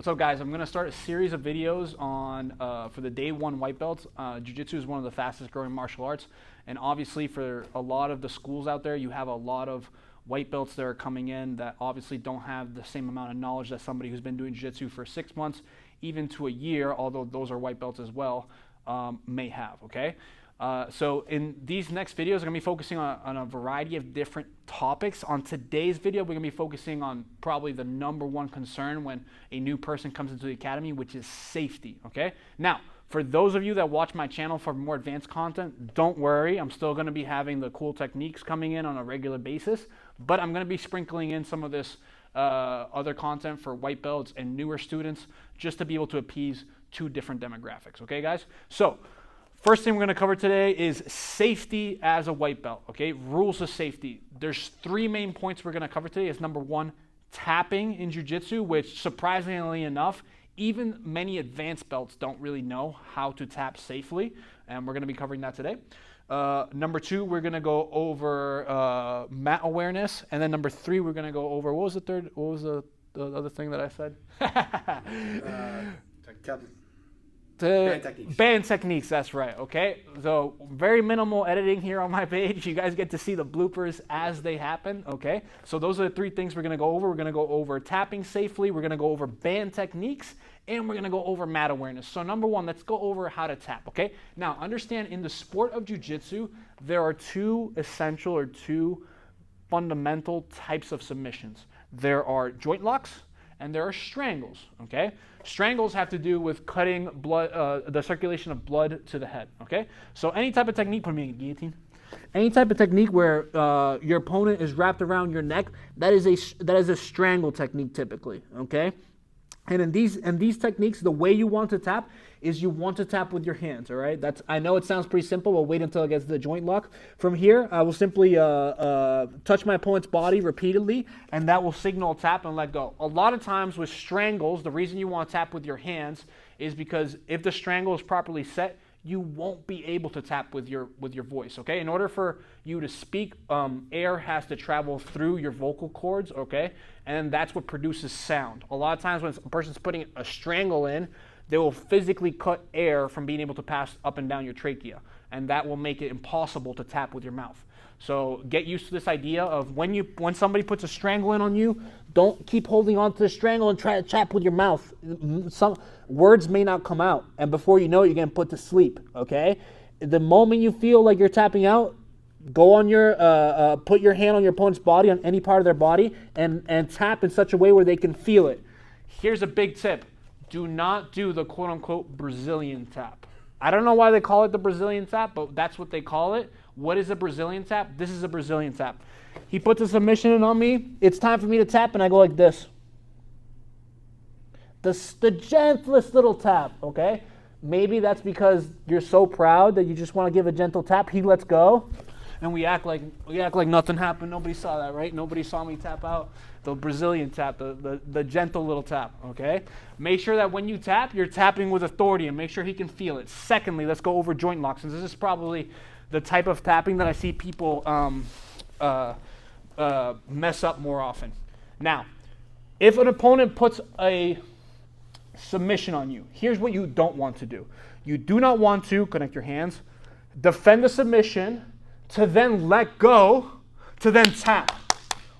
What's up, guys? I'm going to start a series of videos on for the day one white belts. Jiu Jitsu is one of the fastest growing martial arts, and obviously for a lot of the schools out there, you have a lot of white belts that are coming in that obviously don't have the same amount of knowledge that somebody who's been doing Jiu Jitsu for 6 months, even to a year, although those are white belts as well, may have, okay? So in these next videos, I'm going to be focusing on a variety of different topics. On today's video, we're going to be focusing on probably the number one concern when a new person comes into the academy, which is safety, okay? Now, for those of you that watch my channel for more advanced content, don't worry. I'm still going to be having the cool techniques coming in on a regular basis, but I'm going to be sprinkling in some of this other content for white belts and newer students just to be able to appease two different demographics, okay, guys? So, first thing we're going to cover today is safety as a white belt, okay? Rules of safety. There's 3 main points we're going to cover today. Is number 1, tapping in Jiu Jitsu, which surprisingly enough, even many advanced belts don't really know how to tap safely, and we're going to be covering that today. Number 2, we're going to go over mat awareness, and then number 3, we're going to go over, what was the third, what was the other thing that I said? Band techniques, that's right, okay? So very minimal editing here on my page. You guys get to see the bloopers as they happen, okay? So those are the 3 things we're going to go over. We're going to go over tapping safely, we're going to go over band techniques, and we're going to go over mat awareness. So number 1, let's go over how to tap, okay? Now, understand in the sport of Jiu Jitsu, there are 2 essential or 2 fundamental types of submissions. There are joint locks, and there are strangles, okay? Strangles have to do with cutting blood, the circulation of blood to the head, okay? So any type of technique, put me in a guillotine. Any type of technique where your opponent is wrapped around your neck, that is a strangle technique typically, okay? And in these techniques, the way you want to tap is you want to tap with your hands, all right? I know it sounds pretty simple, but wait until it gets to the joint lock. From here, I will simply touch my opponent's body repeatedly, and that will signal tap and let go. A lot of times with strangles, the reason you want to tap with your hands is because if the strangle is properly set, you won't be able to tap with your voice, okay? In order for you to speak, air has to travel through your vocal cords, okay? And that's what produces sound. A lot of times when a person's putting a strangle in, they will physically cut air from being able to pass up and down your trachea, and that will make it impossible to tap with your mouth. So get used to this idea of when somebody puts a strangle in on you, don't keep holding on to the strangle and try to tap with your mouth. Some words may not come out, and before you know it, you're getting put to sleep, okay? The moment you feel like you're tapping out, go on your, put your hand on your opponent's body, on any part of their body, and tap in such a way where they can feel it. Here's a big tip. Do not do the quote-unquote Brazilian tap. I don't know why they call it the Brazilian tap, but that's what they call it. What is a Brazilian tap? This is a Brazilian tap. He puts a submission in on me. It's time for me to tap, and I go like this. The gentlest little tap, okay? Maybe that's because you're so proud that you just want to give a gentle tap. He lets go, and we act like nothing happened. Nobody saw that, right? Nobody saw me tap out. The Brazilian tap, the gentle little tap, okay? Make sure that when you tap, you're tapping with authority, and make sure he can feel it. Secondly, let's go over joint locks, and this is probably the type of tapping that I see people mess up more often. Now, if an opponent puts a submission on you, here's what you don't want to do. You do not want to connect your hands, defend the submission, to then let go, to then tap.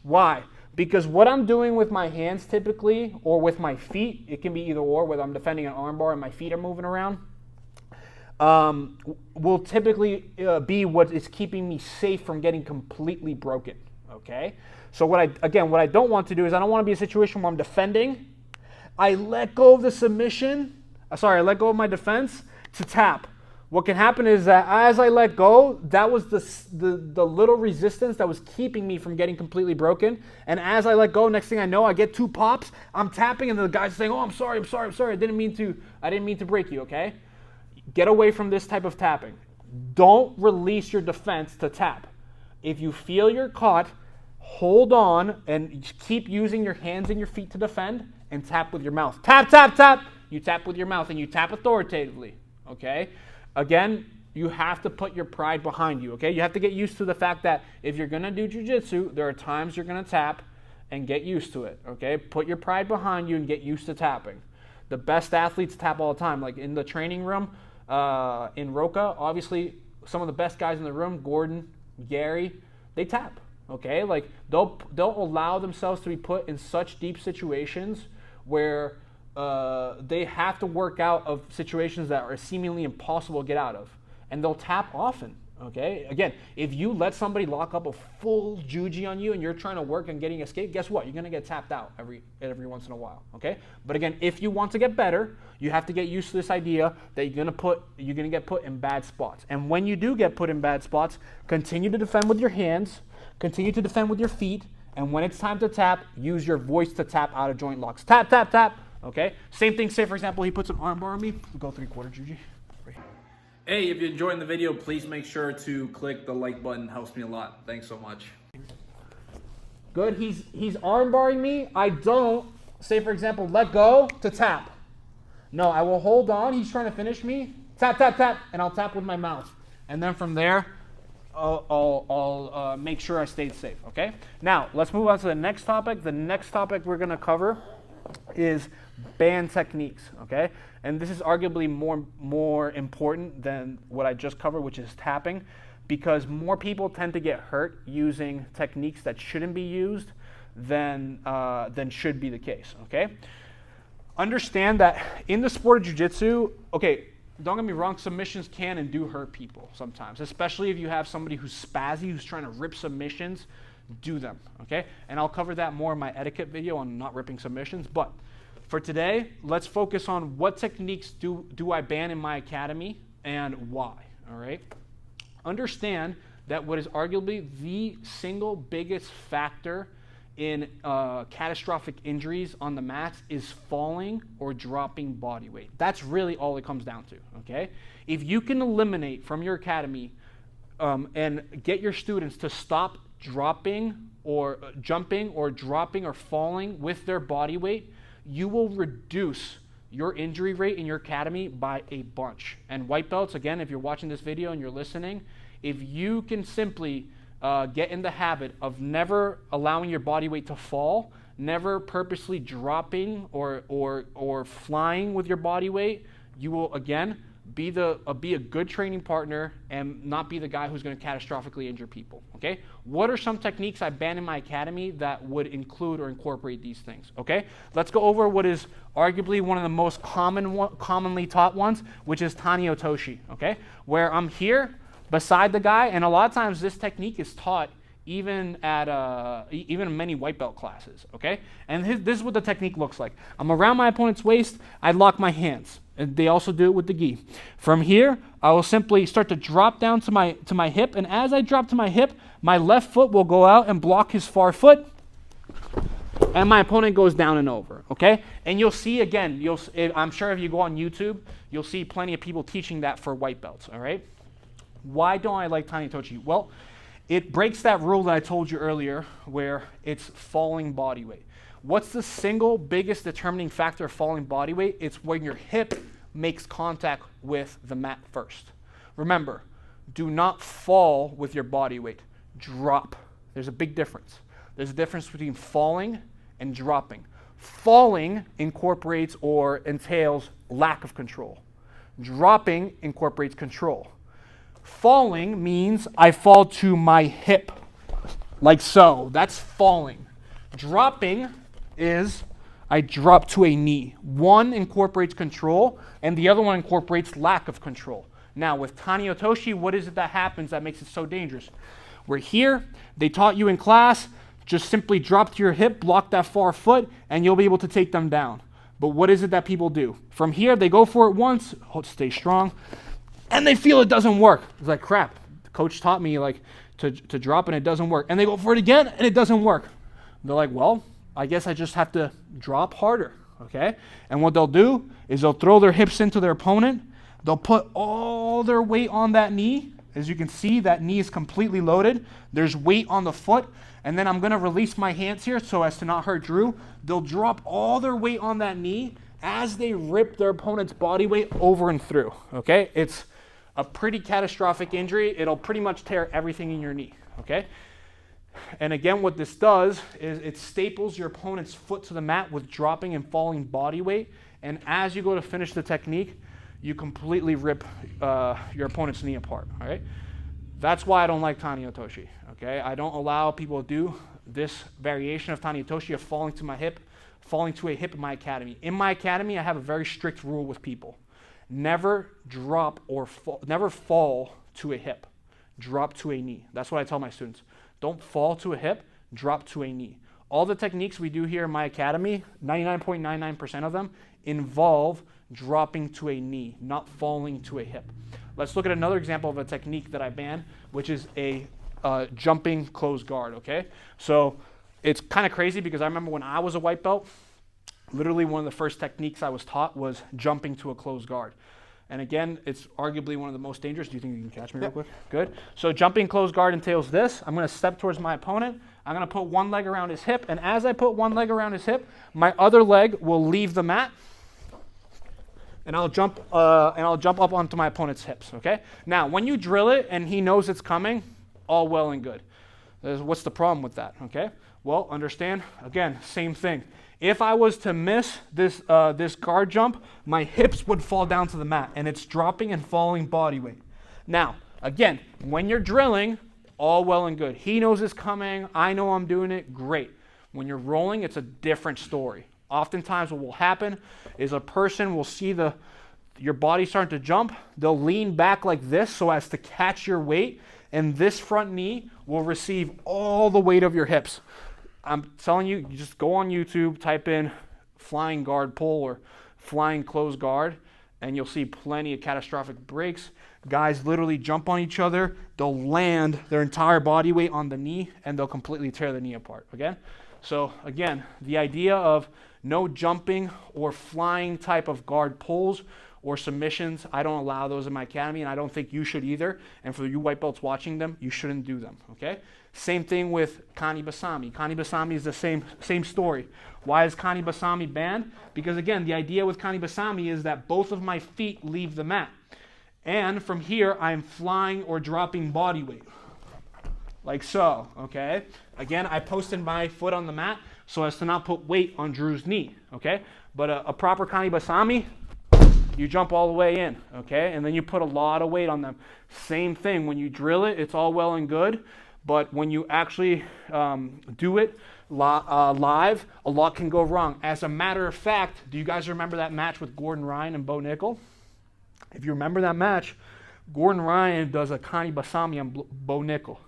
Why? Because what I'm doing with my hands typically, or with my feet, it can be either or, whether I'm defending an arm bar and my feet are moving around, will typically be what is keeping me safe from getting completely broken, okay? So what I don't want to do is I don't want to be in a situation where I'm defending, I let go of the submission, I let go of my defense to tap. What can happen is that as I let go, that was the little resistance that was keeping me from getting completely broken. And as I let go, next thing I know, I get 2 pops, I'm tapping, and the guy's saying, "Oh, I'm sorry, I didn't mean to break you," okay? Get away from this type of tapping. Don't release your defense to tap. If you feel you're caught, hold on and keep using your hands and your feet to defend, and tap with your mouth. Tap, tap, tap. You tap with your mouth, and you tap authoritatively, okay? Again, you have to put your pride behind you, okay? You have to get used to the fact that if you're going to do Jiu Jitsu, there are times you're going to tap, and get used to it, okay? Put your pride behind you and get used to tapping. The best athletes tap all the time. Like in the training room, in Roca, obviously some of the best guys in the room, Gordon, Gary, they tap. Okay, like they'll allow themselves to be put in such deep situations where they have to work out of situations that are seemingly impossible to get out of, and they'll tap often. Okay, again, if you let somebody lock up a full juji on you and you're trying to work on getting escape, guess what? You're gonna get tapped out every once in a while. Okay, but again, if you want to get better, you have to get used to this idea that you're gonna get put in bad spots. And when you do get put in bad spots, continue to defend with your hands, continue to defend with your feet, and when it's time to tap, use your voice to tap out of joint locks. Tap, tap, tap. Okay. Same thing. Say for example, he puts an arm bar on me. Go 3/4 juji. Hey, if you're enjoying the video, please make sure to click the like button. It helps me a lot. Thanks so much. Good. He's arm barring me. I don't, say for example, let go to tap. No, I will hold on. He's trying to finish me. Tap, tap, tap, and I'll tap with my mouth. And then from there, I'll make sure I stayed safe. Okay. Now let's move on to the next topic. The next topic we're gonna cover is band techniques. Okay. And this is arguably more important than what I just covered, which is tapping, because more people tend to get hurt using techniques that shouldn't be used than should be the case. Okay. Understand that in the sport of jiu-jitsu, okay, don't get me wrong, submissions can and do hurt people sometimes, especially if you have somebody who's spazzy, who's trying to rip submissions, do them, okay? And I'll cover that more in my etiquette video on not ripping submissions, but for today, let's focus on what techniques do I ban in my academy and why, all right? Understand that what is arguably the single biggest factor in catastrophic injuries on the mats is falling or dropping body weight. That's really all it comes down to, okay? If you can eliminate from your academy and get your students to stop dropping or jumping or dropping or falling with their body weight, you will reduce your injury rate in your academy by a bunch. And white belts, again, if you're watching this video and you're listening, if you can simply get in the habit of never allowing your body weight to fall, never purposely dropping or flying with your body weight, you will again be a good training partner and not be the guy who's going to catastrophically injure people. Okay? What are some techniques I ban in my academy that would include or incorporate these things? Okay? Let's go over what is arguably one of the most commonly taught ones, which is Tani Otoshi. Okay? Where I'm here beside the guy, and a lot of times this technique is taught even at even many white belt classes, okay? And this is what the technique looks like. I'm around my opponent's waist, I lock my hands. And they also do it with the gi. From here, I will simply start to drop down to my hip, and as I drop to my hip, my left foot will go out and block his far foot, and my opponent goes down and over, okay? And you'll see, again, I'm sure if you go on YouTube, you'll see plenty of people teaching that for white belts, all right? Why don't I like Tani Otoshi? Well, it breaks that rule that I told you earlier where it's falling body weight. What's the single biggest determining factor of falling body weight? It's when your hip makes contact with the mat first. Remember, do not fall with your body weight. Drop. There's a big difference. There's a difference between falling and dropping. Falling incorporates or entails lack of control. Dropping incorporates control. Falling means I fall to my hip, like so. That's falling. Dropping is I drop to a knee. One incorporates control, and the other one incorporates lack of control. Now, with Tani Otoshi, what is it that happens that makes it so dangerous? We're here. They taught you in class, just simply drop to your hip, block that far foot, and you'll be able to take them down. But what is it that people do? From here, they go for it once, stay strong, and they feel it doesn't work. It's like, crap, the coach taught me like to drop and it doesn't work. And they go for it again and it doesn't work. They're like, well, I guess I just have to drop harder, okay? And what they'll do is they'll throw their hips into their opponent. They'll put all their weight on that knee. As you can see, that knee is completely loaded. There's weight on the foot. And then I'm going to release my hands here so as to not hurt Drew. They'll drop all their weight on that knee as they rip their opponent's body weight over and through, okay? It's a pretty catastrophic injury. It'll pretty much tear everything in your knee, okay? And again, what this does is it staples your opponent's foot to the mat with dropping and falling body weight. And as you go to finish the technique, you completely rip your opponent's knee apart, all right? That's why I don't like Tani Otoshi, okay? I don't allow people to do this variation of Tani Otoshi of falling to a hip in my academy. In my academy, I have a very strict rule with people. Never drop or never fall to a hip. Drop to a knee. That's what I tell my students. Don't fall to a hip, drop to a knee. All the techniques we do here in my academy, 99.99% of them involve dropping to a knee, not falling to a hip. Let's look at another example of a technique that I ban, which is a jumping closed guard, okay? So it's kind of crazy because I remember when I was a white belt, literally one of the first techniques I was taught was jumping to a closed guard. And again, it's arguably one of the most dangerous. Do you think you can catch me real quick? Good. So jumping closed guard entails this. I'm going to step towards my opponent. I'm going to put one leg around his hip. And as I put one leg around his hip, my other leg will leave the mat. And I'll jump up onto my opponent's hips, okay? Now, when you drill it and he knows it's coming, all well and good. What's the problem with that, okay? Well, understand, again, same thing. If I was to miss this guard jump, my hips would fall down to the mat, and it's dropping and falling body weight. Now, again, when you're drilling, all well and good. He knows it's coming. I know I'm doing it. Great. When you're rolling, it's a different story. Oftentimes what will happen is a person will see your body starting to jump. They'll lean back like this so as to catch your weight, and this front knee will receive all the weight of your hips. I'm telling you, you just go on YouTube, type in flying guard pull or flying closed guard, and you'll see plenty of catastrophic breaks. Guys literally jump on each other. They'll land their entire body weight on the knee, and they'll completely tear the knee apart, okay? So again, the idea of no jumping or flying type of guard pulls or submissions, I don't allow those in my academy, and I don't think you should either. And for you white belts watching them, you shouldn't do them, okay? Same thing with Kani Basami. Kani Basami is the same story. Why is Kani Basami banned? Because again, the idea with Kani Basami is that both of my feet leave the mat. And from here, I'm flying or dropping body weight. Like so, okay? Again, I posted my foot on the mat so as to not put weight on Drew's knee, okay? But a proper Kani Basami, you jump all the way in, okay? And then you put a lot of weight on them. Same thing, when you drill it, it's all well and good, but when you actually do it live, a lot can go wrong. As a matter of fact, do you guys remember that match with Gordon Ryan and Bo Nickel? If you remember that match, Gordon Ryan does a Kani Basami on Bo Nickel.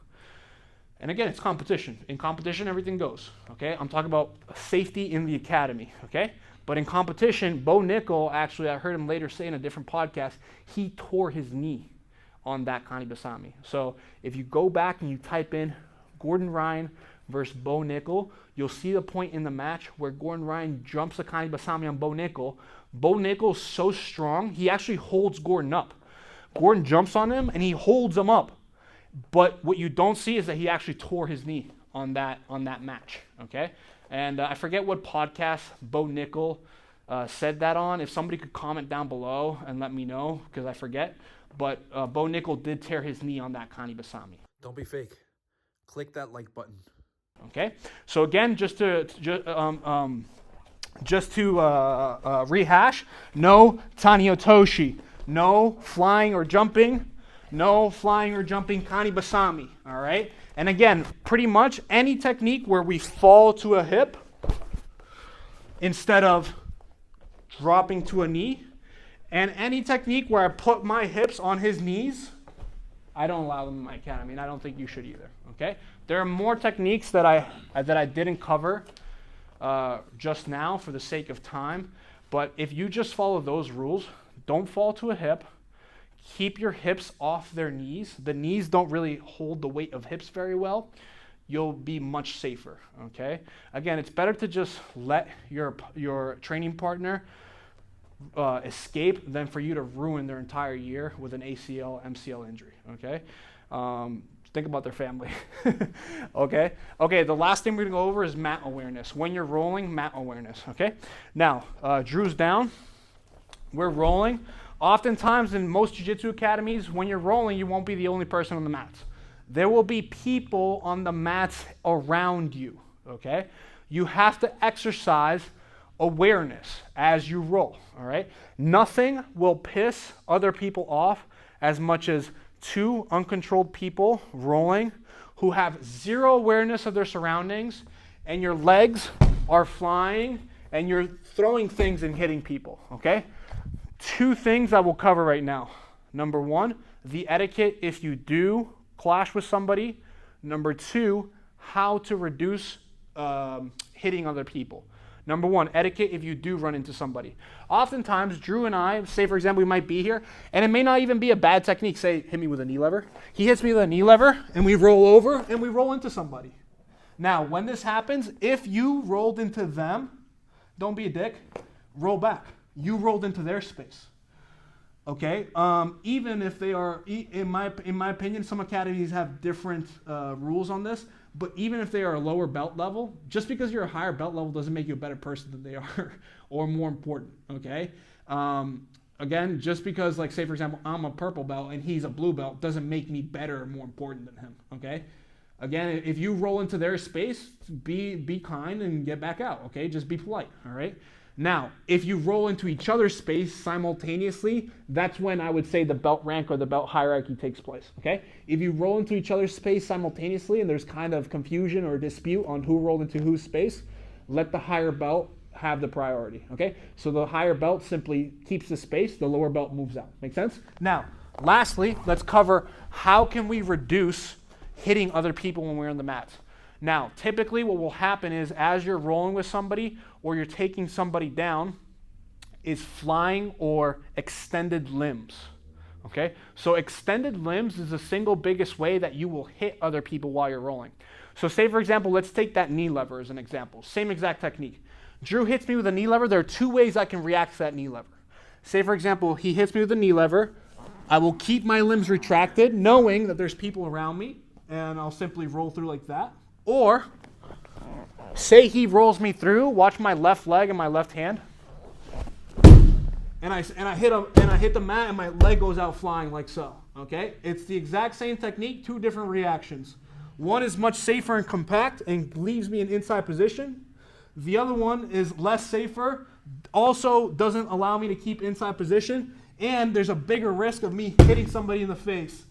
And again, it's competition. In competition, everything goes, okay? I'm talking about safety in the academy, okay? But in competition, Bo Nickel, actually, I heard him later say in a different podcast, he tore his knee on that Kani Basami. So if you go back and you type in Gordon Ryan versus Bo Nickel, you'll see the point in the match where Gordon Ryan jumps a Kani Basami on Bo Nickel. Bo Nickel's so strong, he actually holds Gordon up. Gordon jumps on him and he holds him up. But what you don't see is that he actually tore his knee on that match, okay? And I forget what podcast Bo Nickel said that on. If somebody could comment down below and let me know, because I forget. But Bo Nickel did tear his knee on that Kani Basami. Don't be fake. Click that like button. Okay. So again, just to rehash, no Tani Otoshi, no flying or jumping. No flying or jumping Kani Basami, all right? And again, pretty much any technique where we fall to a hip instead of dropping to a knee, and any technique where I put my hips on his knees, I don't allow them in my academy, and I don't think you should either, okay? There are more techniques that I didn't cover just now for the sake of time, but if you just follow those rules, don't fall to a hip, keep your hips off their knees. The knees don't really hold the weight of hips very well. You'll be much safer, okay? Again, it's better to just let your training partner escape than for you to ruin their entire year with an ACL, MCL injury, okay? Think about their family, okay? Okay, the last thing we're gonna go over is mat awareness. When you're rolling, mat awareness, okay? Now, Drew's down, we're rolling. Oftentimes in most jiu-jitsu academies, when you're rolling, you won't be the only person on the mats. there will be people on the mats around you, okay? You have to exercise awareness as you roll, all right? Nothing will piss other people off as much as two uncontrolled people rolling who have zero awareness of their surroundings, and your legs are flying and you're throwing things and hitting people, okay? Two things I will cover right now. Number one, the etiquette if you do clash with somebody. Number two, how to reduce hitting other people. Number one, etiquette if you do run into somebody. Oftentimes, Drew and I, say for example, we might be here, and it may not even be a bad technique. Say, hit me with a knee lever. He hits me with a knee lever, and we roll over, and we roll into somebody. Now, when this happens, if you rolled into them, don't be a dick, roll back. You rolled into their space. Okay? Even if they are, in my opinion, some academies have different rules on this, but even if they are a lower belt level, just because you're a higher belt level doesn't make you a better person than they are or more important, okay? Again, just because, like, say, for example, I'm a purple belt and he's a blue belt doesn't make me better or more important than him, okay? Again, if you roll into their space, be kind and get back out, okay? Just be polite, all right? Now, if you roll into each other's space simultaneously, that's when I would say the belt rank or the belt hierarchy takes place, okay? If you roll into each other's space simultaneously and there's kind of confusion or dispute on who rolled into whose space, let the higher belt have the priority, okay? So the higher belt simply keeps the space, the lower belt moves out. Make sense? Now, lastly, let's cover how can we reduce hitting other people when we're on the mats. Now, typically what will happen is as you're rolling with somebody or you're taking somebody down is flying or extended limbs, okay? So extended limbs is the single biggest way that you will hit other people while you're rolling. So say, for example, let's take that knee lever as an example. Same exact technique. Drew hits me with a knee lever. There are two ways I can react to that knee lever. Say, for example, he hits me with a knee lever. I will keep my limbs retracted knowing that there's people around me, and I'll simply roll through like that. Or, say he rolls me through, watch my left leg and my left hand, and I hit the mat and my leg goes out flying like so, okay? It's the exact same technique, two different reactions. One is much safer and compact and leaves me in inside position. The other one is less safer, also doesn't allow me to keep inside position, and there's a bigger risk of me hitting somebody in the face.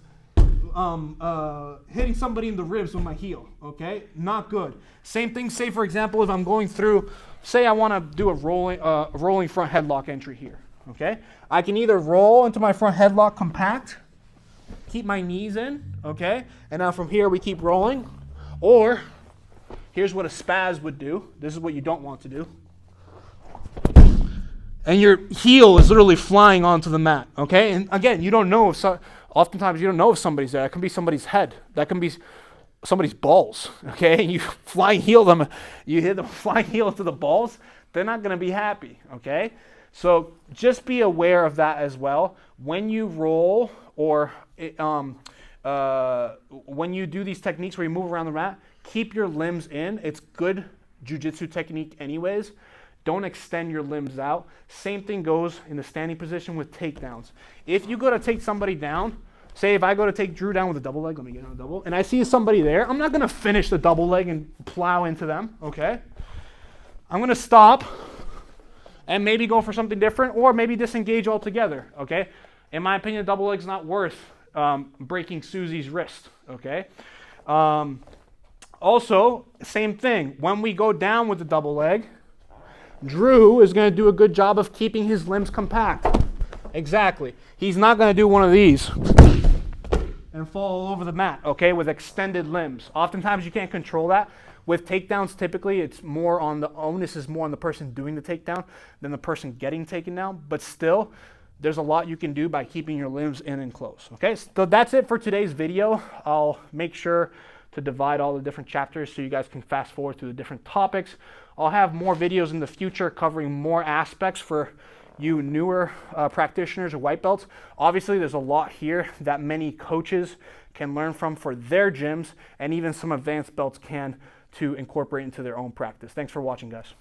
Hitting somebody in the ribs with my heel, okay? Not good. Same thing, say for example, if I'm going through, say I want to do a rolling front headlock entry here, okay? I can either roll into my front headlock compact, keep my knees in, okay? And now from here we keep rolling. Or, here's what a spaz would do. This is what you don't want to do. And your heel is literally flying onto the mat, okay? And again, you don't know if oftentimes you don't know if somebody's there. That can be somebody's head. That can be somebody's balls, okay? And you flying heel them, you hit them flying heel into the balls, they're not going to be happy, okay? So just be aware of that as well. When you roll or when you do these techniques where you move around the mat, keep your limbs in. It's good jiu-jitsu technique anyways. Don't extend your limbs out. Same thing goes in the standing position with takedowns. If you go to take somebody down, say if I go to take Drew down with a double leg, let me get on a double, and I see somebody there, I'm not going to finish the double leg and plow into them, okay? I'm going to stop and maybe go for something different or maybe disengage altogether, okay? In my opinion, double leg's not worth breaking Susie's wrist, okay? Also, same thing. When we go down with the double leg, Drew is going to do a good job of keeping his limbs compact. Exactly. He's not going to do one of these and fall all over the mat, okay, with extended limbs. Oftentimes you can't control that. With takedowns, typically it's more on the onus is more on the person doing the takedown than the person getting taken down. But still, there's a lot you can do by keeping your limbs in and close, okay? So that's it for today's video. I'll make sure to divide all the different chapters so you guys can fast forward through the different topics. I'll have more videos in the future covering more aspects for you newer practitioners or white belts. Obviously, there's a lot here that many coaches can learn from for their gyms, and even some advanced belts can to incorporate into their own practice. Thanks for watching, guys.